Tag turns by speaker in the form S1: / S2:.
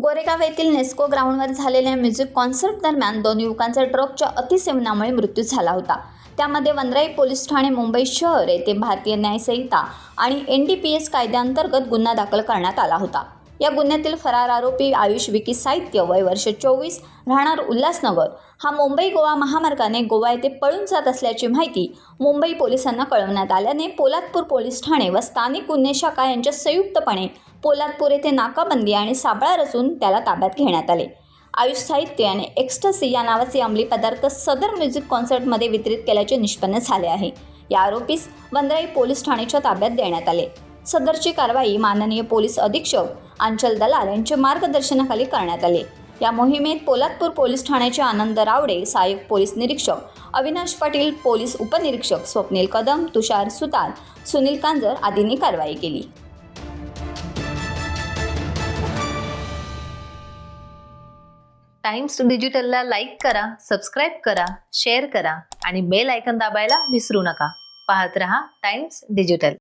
S1: गोरेगाव येथील नेस्को ग्राउंडवर झालेल्या म्युझिक कॉन्सर्ट दरम्यान 2 युवकांचा ड्रगच्या अतिसेवनामुळे मृत्यू झाला होता। त्यामध्ये वनराई पोलीस ठाणे मुंबई शहर येथे भारतीय न्याय संहिता आणि NDPS कायद्याअंतर्गत गुन्हा दाखल करण्यात आला होता। या गुन्ह्यातील फरार आरोपी आयुष विकी साहित्य वय वर्ष 24 राहणार उल्हासनगर हा मुंबई गोवा महामार्गाने गोवा येथे पळून जात असल्याची माहिती मुंबई पोलिसांना कळवण्यात आल्याने पोलादपूर पोलीस ठाणे व स्थानिक गुन्हे शाखा यांच्या संयुक्तपणे पोलादपूर येथे नाकाबंदी आणि सापळा रचून त्याला ताब्यात घेण्यात आले। आयुष साहित्य आणि एक्स्टसी या नावाचे अंमली पदार्थ सदर म्युझिक कॉन्सर्टमध्ये वितरित केल्याचे निष्पन्न झाले आहे। या आरोपीस वनराई पोलीस ठाण्याच्या ताब्यात देण्यात आले। सदरची कारवाई माननीय पोलीस अधीक्षक अंचल दलाल यांच्या मार्गदर्शनाखाली करण्यात आली। या मोहिमेत पोलादपूर पोलीस ठाण्याचे आनंद रावडे, सहाय्यक पोलीस निरीक्षक अविनाश पाटील, पोलीस उपनिरीक्षक स्वप्नील कदम, तुषार सुतार, सुनील कांजर आदींनी कारवाई केली।
S2: टाइम्स डिजिटलला लाईक करा, सबस्क्राईब करा, शेअर करा आणि बेल आयकॉन दाबायला विसरू नका। पाहत रहा टाइम्स डिजिटल।